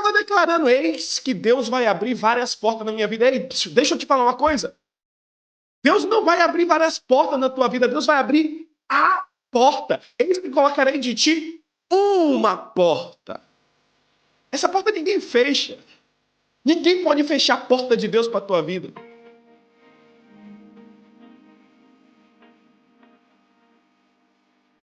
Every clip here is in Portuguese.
ficava declarando, eis que Deus vai abrir várias portas na minha vida. Ei, deixa eu te falar uma coisa. Deus não vai abrir várias portas na tua vida, Deus vai abrir a porta. Eis que colocarei de ti uma porta. Essa porta ninguém fecha. Ninguém pode fechar a porta de Deus para a tua vida.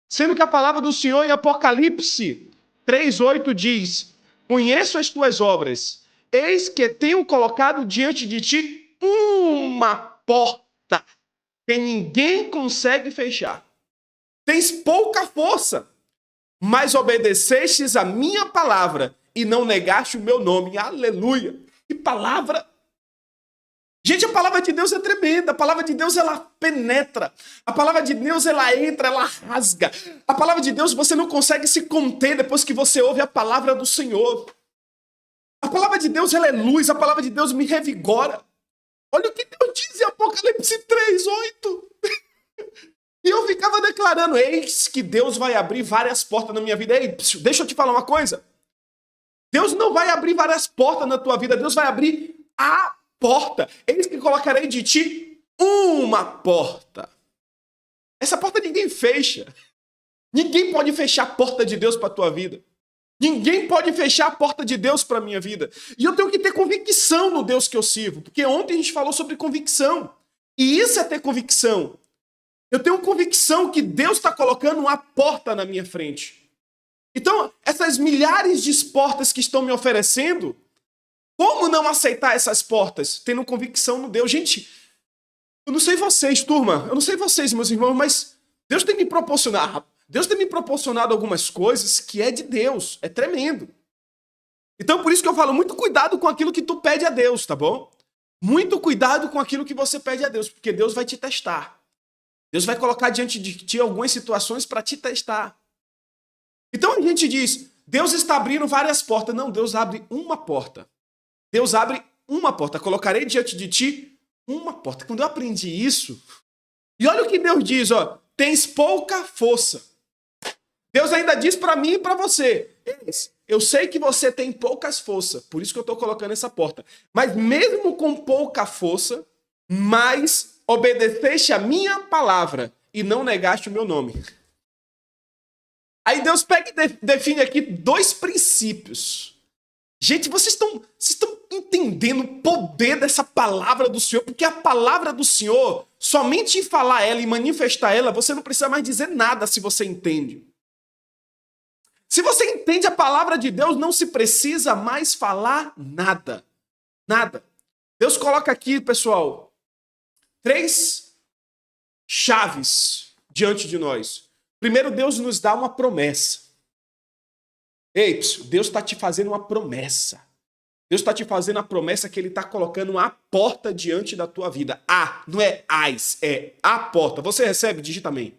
Sendo que a palavra do Senhor em Apocalipse 3:8 diz: conheço as tuas obras, eis que tenho colocado diante de ti uma porta que ninguém consegue fechar. Tens pouca força, mas obedecestes a minha palavra e não negaste o meu nome. Aleluia! Que palavra! Gente, a palavra de Deus é tremenda. A palavra de Deus, ela penetra. A palavra de Deus, ela entra, ela rasga. A palavra de Deus, você não consegue se conter depois que você ouve a palavra do Senhor. A palavra de Deus, ela é luz. A palavra de Deus me revigora. Olha o que Deus diz em Apocalipse 3:8. E eu ficava declarando, eis que Deus vai abrir várias portas na minha vida. Ei, deixa eu te falar uma coisa. Deus não vai abrir várias portas na tua vida. Deus vai abrir a porta. Eis que colocarei de ti uma porta. Essa porta ninguém fecha. Ninguém pode fechar a porta de Deus para a tua vida. Ninguém pode fechar a porta de Deus para a minha vida. E eu tenho que ter convicção no Deus que eu sirvo. Porque ontem a gente falou sobre convicção. E isso é ter convicção. Eu tenho convicção que Deus está colocando uma porta na minha frente. Então, essas milhares de portas que estão me oferecendo, como não aceitar essas portas? Tendo convicção no Deus. Gente, eu não sei vocês, turma. Eu não sei vocês, meus irmãos, mas Deus tem me proporcionado algumas coisas que é de Deus. É tremendo. Então, por isso que eu falo, muito cuidado com aquilo que tu pede a Deus, tá bom? Muito cuidado com aquilo que você pede a Deus, porque Deus vai te testar. Deus vai colocar diante de ti algumas situações para te testar. Então a gente diz, Deus está abrindo várias portas. Não, Deus abre uma porta. Deus abre uma porta. Colocarei diante de ti uma porta. Quando eu aprendi isso, e olha o que Deus diz, ó, tens pouca força. Deus ainda diz para mim e para você, eu sei que você tem poucas forças, por isso que eu estou colocando essa porta. Mas mesmo com pouca força, mas obedeceste a minha palavra e não negaste o meu nome. Aí Deus pega e define aqui dois princípios. Gente, vocês estão entendendo o poder dessa palavra do Senhor? Porque a palavra do Senhor, somente em falar ela e manifestar ela, você não precisa mais dizer nada se você entende. Se você entende a palavra de Deus, não se precisa mais falar nada. Nada. Deus coloca aqui, pessoal, 3 chaves diante de nós. Primeiro, Deus nos dá uma promessa. Ei, Deus está te fazendo uma promessa. Deus está te fazendo a promessa que Ele está colocando uma porta diante da tua vida. Não é as, é a porta. Você recebe? Digita amém.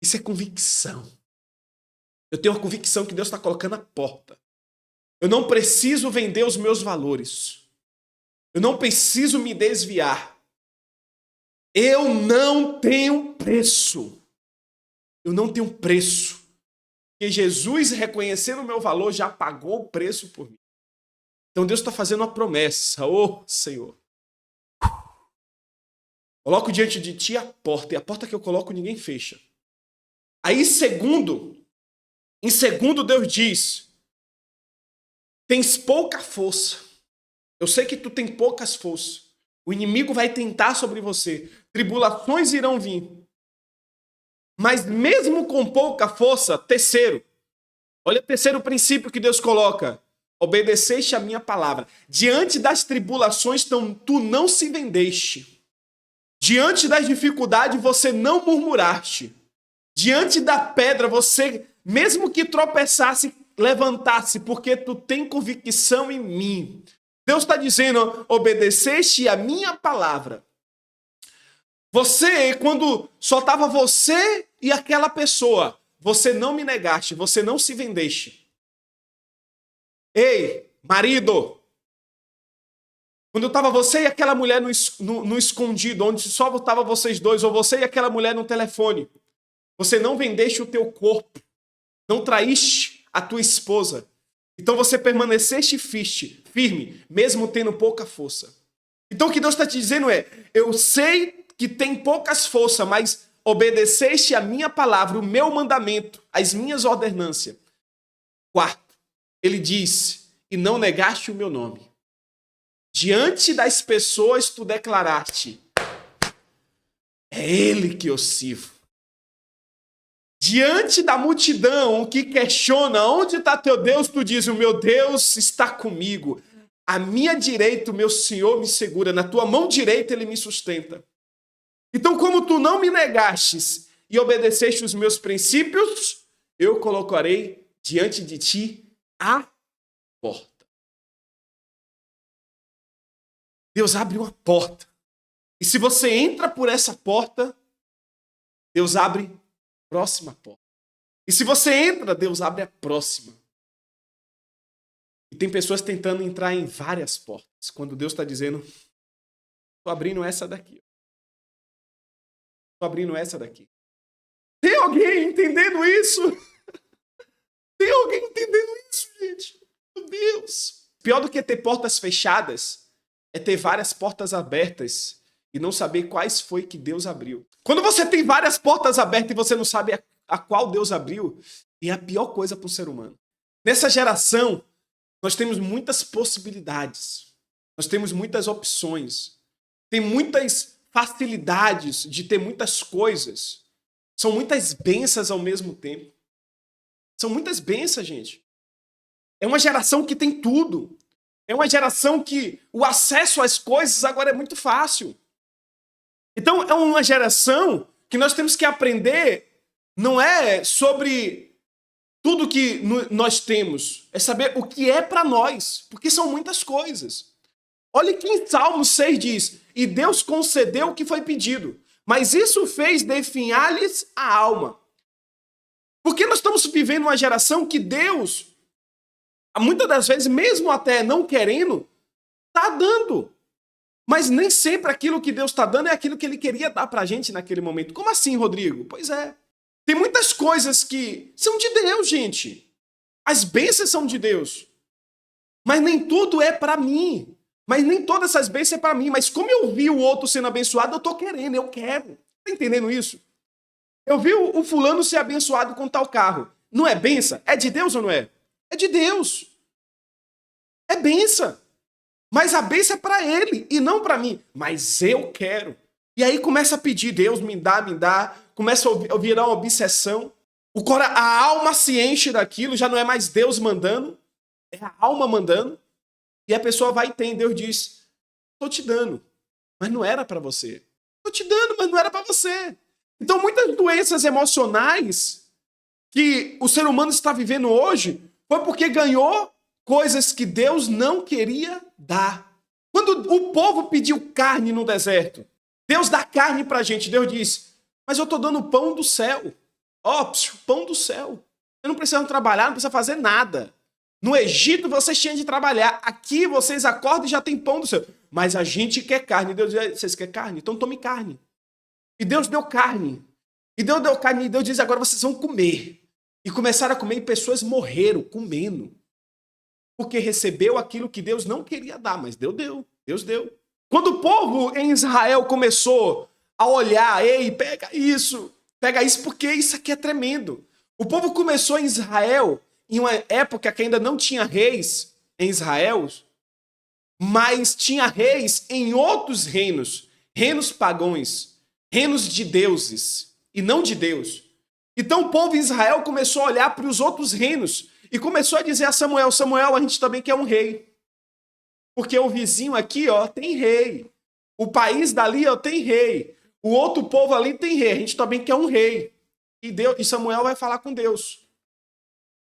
Isso é convicção. Eu tenho a convicção que Deus está colocando a porta. Eu não preciso vender os meus valores. Eu não preciso me desviar. Eu não tenho preço. Eu não tenho preço. Porque Jesus, reconhecendo o meu valor, já pagou o preço por mim. Então Deus está fazendo uma promessa. Ô, Senhor. Coloco diante de ti a porta. E a porta que eu coloco ninguém fecha. Aí, em segundo, Deus diz, tens pouca força. Eu sei que tu tem poucas forças. O inimigo vai tentar sobre você. Tribulações irão vir. Mas mesmo com pouca força, terceiro, olha o terceiro princípio que Deus coloca. Obedeceste a minha palavra. Diante das tribulações, tu não se vendeste. Diante das dificuldades, você não murmuraste. Diante da pedra, você, mesmo que tropeçasse, levantasse, porque tu tem convicção em mim. Deus está dizendo, obedeceste a minha palavra. Você, quando só estava você e aquela pessoa, você não me negaste, você não se vendeste. Ei, marido, quando estava você e aquela mulher no escondido, onde só estava vocês dois, ou você e aquela mulher no telefone, você não vendeste o teu corpo, não traíste a tua esposa. Então você permaneceste firme, mesmo tendo pouca força. Então o que Deus está te dizendo é, eu sei que tem poucas forças, mas obedeceste a minha palavra, o meu mandamento, as minhas ordenâncias. Quarto, ele diz, e não negaste o meu nome. Diante das pessoas tu declaraste, é ele que eu sirvo. Diante da multidão que questiona onde está teu Deus, tu diz, o meu Deus está comigo. À minha direita o meu Senhor me segura, na tua mão direita ele me sustenta. Então, como tu não me negastes e obedeceste os meus princípios, eu colocarei diante de ti a porta. Deus abre uma porta. E se você entra por essa porta, Deus abre a próxima porta. E se você entra, Deus abre a próxima. E tem pessoas tentando entrar em várias portas, quando Deus está dizendo, estou abrindo essa daqui. Estou abrindo essa daqui. Tem alguém entendendo isso? Tem alguém entendendo isso, gente? Meu Deus. Pior do que ter portas fechadas é ter várias portas abertas e não saber quais foi que Deus abriu. Quando você tem várias portas abertas e você não sabe a qual Deus abriu, é a pior coisa para o ser humano. Nessa geração, nós temos muitas possibilidades. Nós temos muitas opções. Tem muitas facilidades de ter muitas coisas. São muitas bênçãos ao mesmo tempo. São muitas bênçãos, gente. É uma geração que tem tudo. É uma geração que o acesso às coisas agora é muito fácil. Então, é uma geração que nós temos que aprender, não é sobre tudo que nós temos, é saber o que é para nós, porque são muitas coisas. Olha que em Salmo 6 diz, e Deus concedeu o que foi pedido, mas isso fez definhar-lhes a alma. Porque nós estamos vivendo uma geração que Deus, muitas das vezes, mesmo até não querendo, está dando. Mas nem sempre aquilo que Deus está dando é aquilo que Ele queria dar para a gente naquele momento. Como assim, Rodrigo? Pois é. Tem muitas coisas que são de Deus, gente. As bênçãos são de Deus. Mas nem tudo é para mim. Mas nem todas essas bênçãos é para mim. Mas como eu vi o outro sendo abençoado, eu estou querendo, eu quero. Está entendendo isso? Eu vi o fulano ser abençoado com tal carro. Não é bênção? É de Deus ou não é? É de Deus. É bênção. Mas a bênção é para ele e não para mim. Mas eu quero. E aí começa a pedir, Deus me dá, me dá. Começa a virar uma obsessão. A alma se enche daquilo, já não é mais Deus mandando. É a alma mandando. E a pessoa vai e tem. Deus diz, estou te dando, mas não era para você. Estou te dando, mas não era para você. Então muitas doenças emocionais que o ser humano está vivendo hoje foi porque ganhou coisas que Deus não queria dar. Quando o povo pediu carne no deserto, Deus dá carne para a gente. Deus diz, mas eu estou dando pão do céu. Pão do céu. Vocês não precisam trabalhar, não precisam fazer nada. No Egito vocês tinham de trabalhar. Aqui vocês acordam e já tem pão do céu. Mas a gente quer carne. Deus diz, vocês querem carne? Então tome carne. E Deus deu carne. E Deus deu carne e Deus diz, agora vocês vão comer. E começaram a comer e pessoas morreram comendo. Porque recebeu aquilo que Deus não queria dar, mas Deus deu. Deus deu. Quando o povo em Israel começou a olhar, ei, pega isso, porque isso aqui é tremendo. O povo começou em Israel, em uma época que ainda não tinha reis em Israel, mas tinha reis em outros reinos, reinos pagãos, reinos de deuses e não de Deus. Então o povo em Israel começou a olhar para os outros reinos e começou a dizer a Samuel, Samuel, a gente também quer um rei. Porque o vizinho aqui, ó, tem rei. O país dali, ó, tem rei. O outro povo ali tem rei. A gente também quer um rei. E Samuel vai falar com Deus.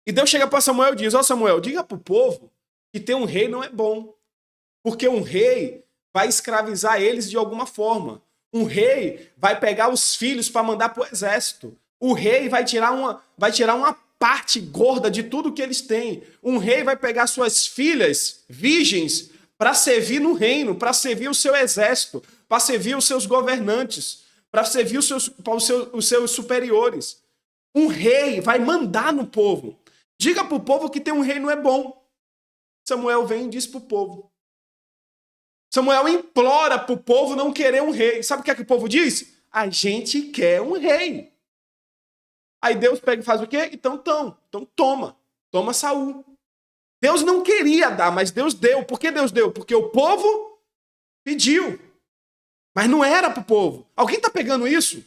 E Deus chega para Samuel e diz, ó Samuel, diga para o povo que ter um rei não é bom. Porque um rei vai escravizar eles de alguma forma. Um rei vai pegar os filhos para mandar para o exército. O rei vai tirar uma parte gorda de tudo que eles têm. Um rei vai pegar suas filhas virgens para servir no reino, para servir o seu exército, para servir os seus governantes, para servir os seus superiores. Um rei vai mandar no povo. Diga para o povo que ter um rei não é bom. Samuel vem e diz para o povo. Samuel implora para o povo não querer um rei. Sabe o que é que o povo diz? A gente quer um rei. Aí Deus pega e faz o quê? Então toma. Toma Saul. Deus não queria dar, mas Deus deu. Por que Deus deu? Porque o povo pediu. Mas não era para o povo. Alguém está pegando isso?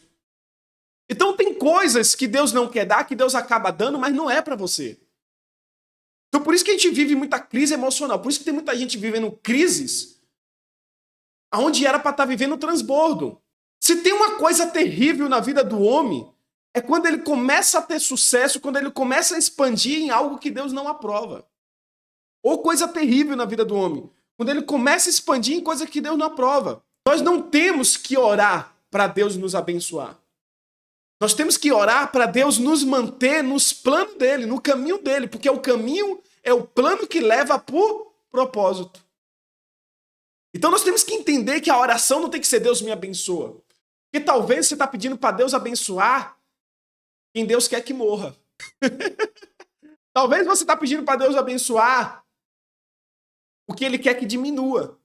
Então tem coisas que Deus não quer dar, que Deus acaba dando, mas não é para você. Então por isso que a gente vive muita crise emocional. Por isso que tem muita gente vivendo crises onde era para estar vivendo transbordo. Se tem uma coisa terrível na vida do homem, é quando ele começa a ter sucesso, quando ele começa a expandir em algo que Deus não aprova. Ou coisa terrível na vida do homem, quando ele começa a expandir em coisa que Deus não aprova. Nós não temos que orar para Deus nos abençoar. Nós temos que orar para Deus nos manter nos planos dele, no caminho dele, porque o caminho é o plano que leva para o propósito. Então nós temos que entender que a oração não tem que ser Deus me abençoa. Porque talvez você está pedindo para Deus abençoar quem Deus quer que morra. Talvez você está pedindo para Deus abençoar o que Ele quer que diminua.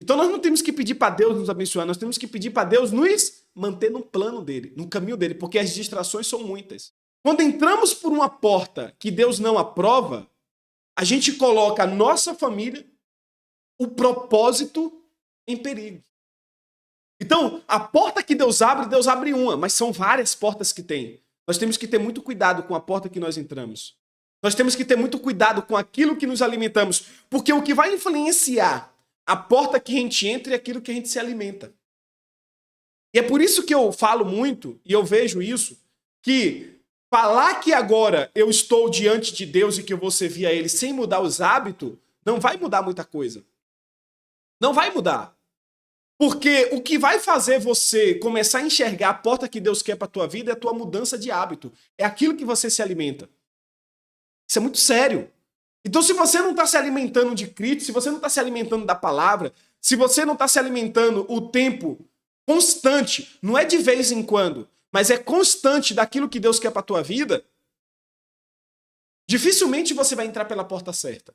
Então nós não temos que pedir para Deus nos abençoar, nós temos que pedir para Deus nos manter no plano dele, no caminho dele, porque as distrações são muitas. Quando entramos por uma porta que Deus não aprova, a gente coloca a nossa família, o propósito em perigo. Então, a porta que Deus abre uma, mas são várias portas que tem. Nós temos que ter muito cuidado com a porta que nós entramos. Nós temos que ter muito cuidado com aquilo que nos alimentamos, porque o que vai influenciar a porta que a gente entra é aquilo que a gente se alimenta. E é por isso que eu falo muito, e eu vejo isso, que falar que agora eu estou diante de Deus e que eu vou servir a Ele sem mudar os hábitos, não vai mudar muita coisa. Não vai mudar. Porque o que vai fazer você começar a enxergar a porta que Deus quer para a tua vida é a tua mudança de hábito. É aquilo que você se alimenta. Isso é muito sério. Então, se você não está se alimentando de Cristo, se você não está se alimentando da palavra, se você não está se alimentando o tempo constante, não é de vez em quando, mas é constante daquilo que Deus quer para a tua vida, dificilmente você vai entrar pela porta certa.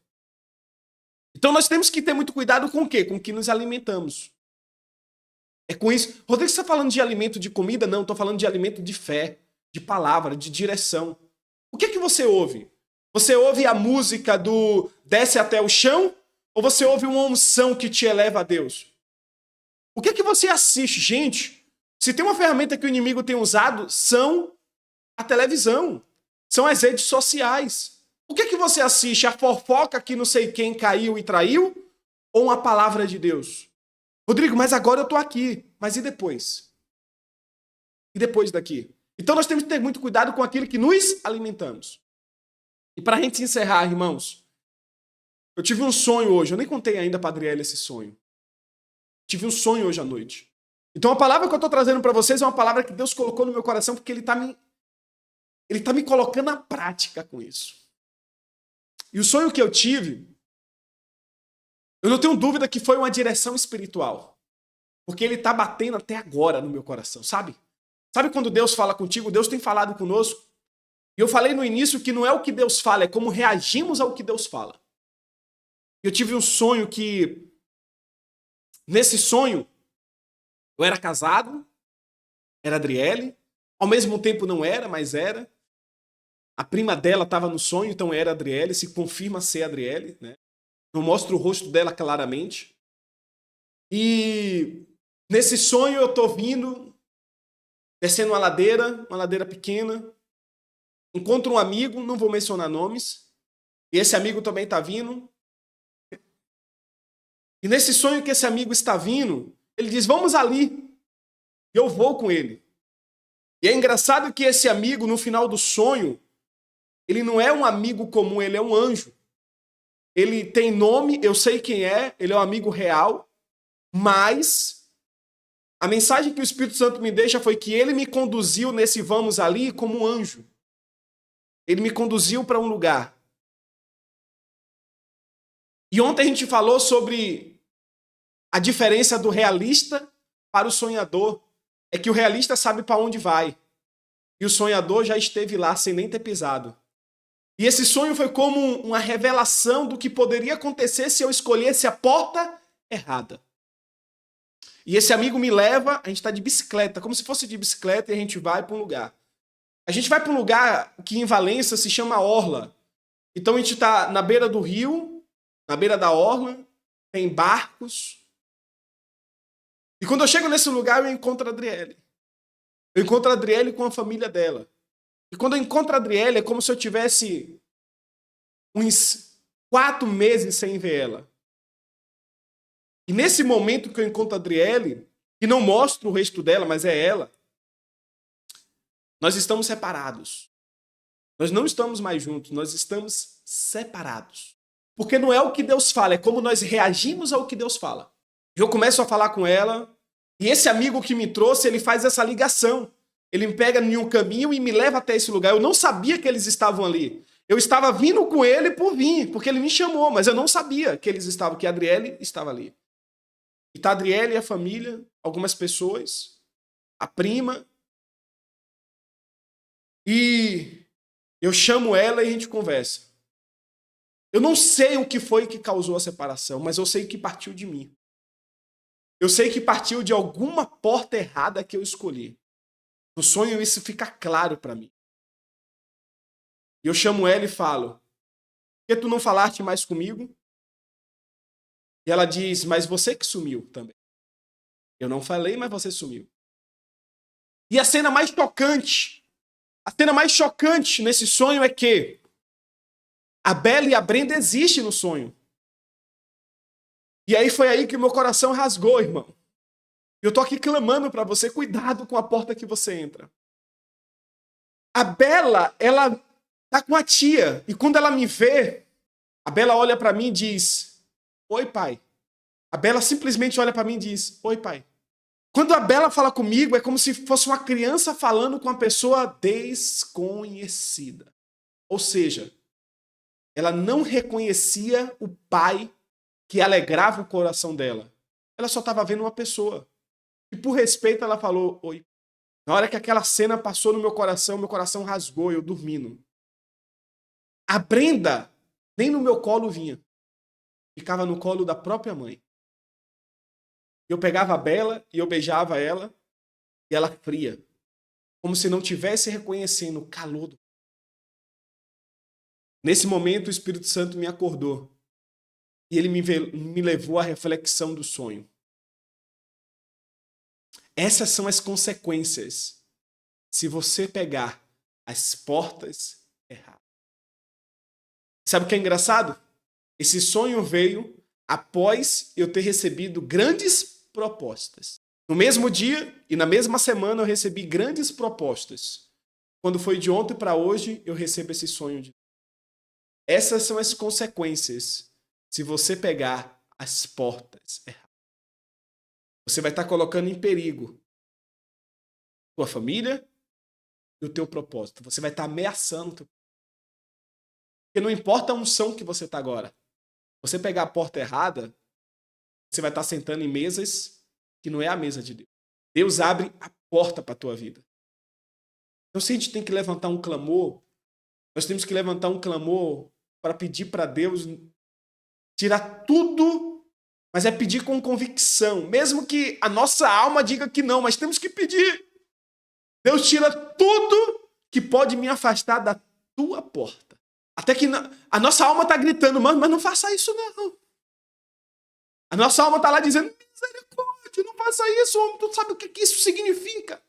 Então, nós temos que ter muito cuidado com o quê? Com o que nos alimentamos. É com isso. Rodrigo, você está falando de alimento de comida? Não, estou falando de alimento de fé, de palavra, de direção. O que é que você ouve? Você ouve a música do desce até o chão? Ou você ouve uma unção que te eleva a Deus? O que é que você assiste? Gente, se tem uma ferramenta que o inimigo tem usado, são a televisão. São as redes sociais. O que é que você assiste? A fofoca que não sei quem caiu e traiu? Ou uma palavra de Deus? Rodrigo, mas agora eu estou aqui. Mas e depois? E depois daqui? Então nós temos que ter muito cuidado com aquilo que nos alimentamos. E para a gente encerrar, irmãos, eu tive um sonho hoje. Eu nem contei ainda para a Adriele esse sonho. Tive um sonho hoje à noite. Então a palavra que eu estou trazendo para vocês é uma palavra que Deus colocou no meu coração porque Ele está me colocando na prática com isso. E o sonho que eu tive, eu não tenho dúvida que foi uma direção espiritual. Porque Ele está batendo até agora no meu coração, sabe? Sabe quando Deus fala contigo? Deus tem falado conosco. E eu falei no início que não é o que Deus fala, é como reagimos ao que Deus fala. Eu tive um sonho que, nesse sonho, eu era casado, era Adriele, ao mesmo tempo não era, mas era. A prima dela estava no sonho, então era Adriele, se confirma ser Adriele, né? Não mostra o rosto dela claramente. E nesse sonho eu estou vindo, descendo uma ladeira pequena, encontro um amigo, não vou mencionar nomes, e esse amigo também está vindo. E nesse sonho que esse amigo está vindo, ele diz, vamos ali. E eu vou com ele. E é engraçado que esse amigo, no final do sonho, ele não é um amigo comum, ele é um anjo. Ele tem nome, eu sei quem é, ele é um amigo real, mas a mensagem que o Espírito Santo me deixa foi que ele me conduziu nesse vamos ali como um anjo. Ele me conduziu para um lugar. E ontem a gente falou sobre a diferença do realista para o sonhador. É que o realista sabe para onde vai. E o sonhador já esteve lá sem nem ter pisado. E esse sonho foi como uma revelação do que poderia acontecer se eu escolhesse a porta errada. E esse amigo me leva, a gente está de bicicleta, como se fosse de bicicleta, e a gente vai para um lugar. A gente vai para um lugar que em Valença se chama Orla. Então a gente está na beira do rio, na beira da Orla, tem barcos. E quando eu chego nesse lugar, eu encontro a Adriele. Eu encontro a Adriele com a família dela. E quando eu encontro a Adriele, é como se eu tivesse uns 4 meses sem ver ela. E nesse momento que eu encontro a Adriele, e não mostro o rosto dela, mas é ela, nós estamos separados. Nós não estamos mais juntos, nós estamos separados. Porque não é o que Deus fala, é como nós reagimos ao que Deus fala. Eu começo a falar com ela, e esse amigo que me trouxe, ele faz essa ligação. Ele me pega em um caminho e me leva até esse lugar. Eu não sabia que eles estavam ali. Eu estava vindo com ele por vir, porque ele me chamou, mas eu não sabia que eles estavam, que a Adriele estava ali. E tá a Adriele e a família, algumas pessoas, a prima. E eu chamo ela e a gente conversa. Eu não sei o que foi que causou a separação, mas eu sei que partiu de mim. Eu sei que partiu de alguma porta errada que eu escolhi. No sonho isso fica claro para mim. E eu chamo ela e falo: por que tu não falaste mais comigo? E ela diz: mas você que sumiu também. Eu não falei, mas você sumiu. E a cena mais chocante nesse sonho é que a Bela e a Brenda existem no sonho. E aí foi aí que o meu coração rasgou, irmão. Eu tô aqui clamando para você, cuidado com a porta que você entra. A Bela, ela tá com a tia, e quando ela me vê, a Bela olha para mim e diz: oi, pai. A Bela simplesmente olha para mim e diz: oi, pai. Quando a Bela fala comigo, é como se fosse uma criança falando com uma pessoa desconhecida. Ou seja, ela não reconhecia o pai que alegrava o coração dela. Ela só estava vendo uma pessoa. E por respeito ela falou: oi. Na hora que aquela cena passou no meu coração rasgou, eu dormindo. A Brenda nem no meu colo vinha. Ficava no colo da própria mãe. Eu pegava a Bela e eu beijava ela, e ela fria, como se não tivesse reconhecendo o calor do... Nesse momento, o Espírito Santo me acordou. E ele me levou à reflexão do sonho. Essas são as consequências se você pegar as portas erradas. Sabe o que é engraçado? Esse sonho veio após eu ter recebido grandes propostas. No mesmo dia e na mesma semana eu recebi grandes propostas. Quando foi de ontem para hoje, eu recebo esse sonho de... Essas são as consequências se você pegar as portas erradas. Você vai estar colocando em perigo a tua família e o teu propósito. Você vai estar ameaçando o teu... Porque não importa a unção que você está agora. Você pegar a porta errada, você vai estar sentando em mesas que não é a mesa de Deus. Deus abre a porta para a tua vida. Então, se a gente tem que levantar um clamor, nós temos que levantar um clamor para pedir para Deus tirar tudo, mas é pedir com convicção. Mesmo que a nossa alma diga que não, mas temos que pedir. Deus tira tudo que pode me afastar da tua porta. Até que a nossa alma está gritando: mas não faça isso não. A nossa alma está lá dizendo: misericórdia, não faça isso, homem, tu sabe o que isso significa.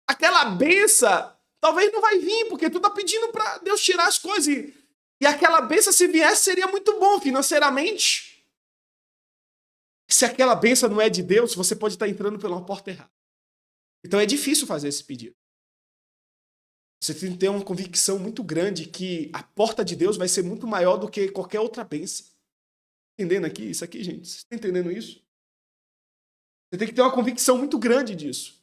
Aquela benção talvez não vai vir, porque tu está pedindo para Deus tirar as coisas. E aquela benção, se viesse, seria muito bom financeiramente. Se aquela benção não é de Deus, você pode estar entrando pela porta errada. Então é difícil fazer esse pedido. Você tem que ter uma convicção muito grande que a porta de Deus vai ser muito maior do que qualquer outra bênção. Entendendo aqui? Isso aqui, gente? Você está entendendo isso? Você tem que ter uma convicção muito grande disso.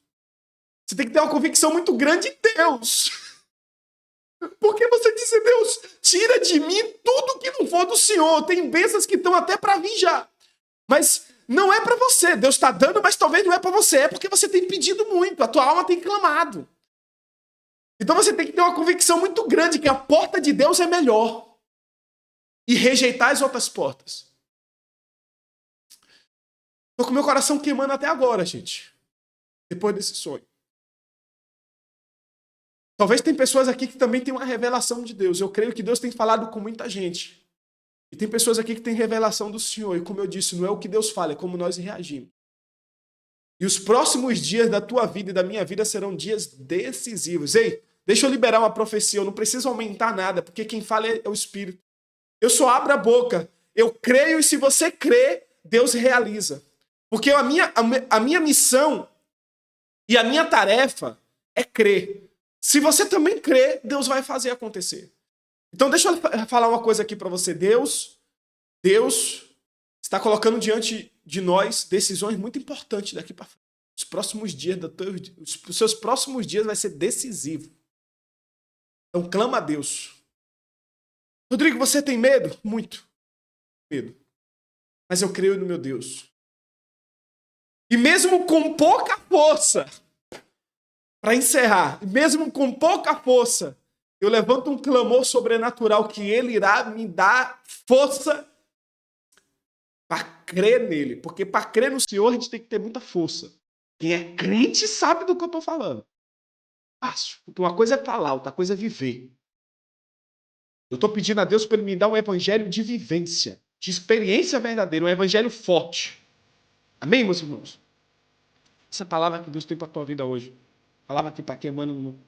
Você tem que ter uma convicção muito grande em Deus. Porque você diz: Deus, tira de mim tudo que não for do Senhor. Tem bênçãos que estão até para vir já. Mas não é para você. Deus está dando, mas talvez não é para você. É porque você tem pedido muito. A tua alma tem clamado. Então você tem que ter uma convicção muito grande que a porta de Deus é melhor. E rejeitar as outras portas. Estou com meu coração queimando até agora, gente. Depois desse sonho. Talvez tem pessoas aqui que também têm uma revelação de Deus. Eu creio que Deus tem falado com muita gente. E tem pessoas aqui que têm revelação do Senhor. E como eu disse, não é o que Deus fala, é como nós reagimos. E os próximos dias da tua vida e da minha vida serão dias decisivos. Ei, deixa eu liberar uma profecia. Eu não preciso aumentar nada, porque quem fala é o Espírito. Eu só abro a boca. Eu creio e se você crê, Deus realiza. Porque a minha missão e a minha tarefa é crer. Se você também crê, Deus vai fazer acontecer. Então deixa eu falar uma coisa aqui para você. Deus está colocando diante de nós decisões muito importantes daqui para frente. Os seus próximos dias vai ser decisivo. Então clama a Deus. Rodrigo, você tem medo? Muito medo. Mas eu creio no meu Deus. E mesmo com pouca força, para encerrar, mesmo com pouca força, eu levanto um clamor sobrenatural que Ele irá me dar força para crer nele. Porque para crer no Senhor, a gente tem que ter muita força. Quem é crente sabe do que eu estou falando. Fácil. Uma coisa é falar, outra coisa é viver. Eu estou pedindo a Deus para Ele me dar um evangelho de vivência, de experiência verdadeira, um evangelho forte. Amém, meus irmãos? Essa palavra que Deus tem para a tua vida hoje. Palavra que está queimando no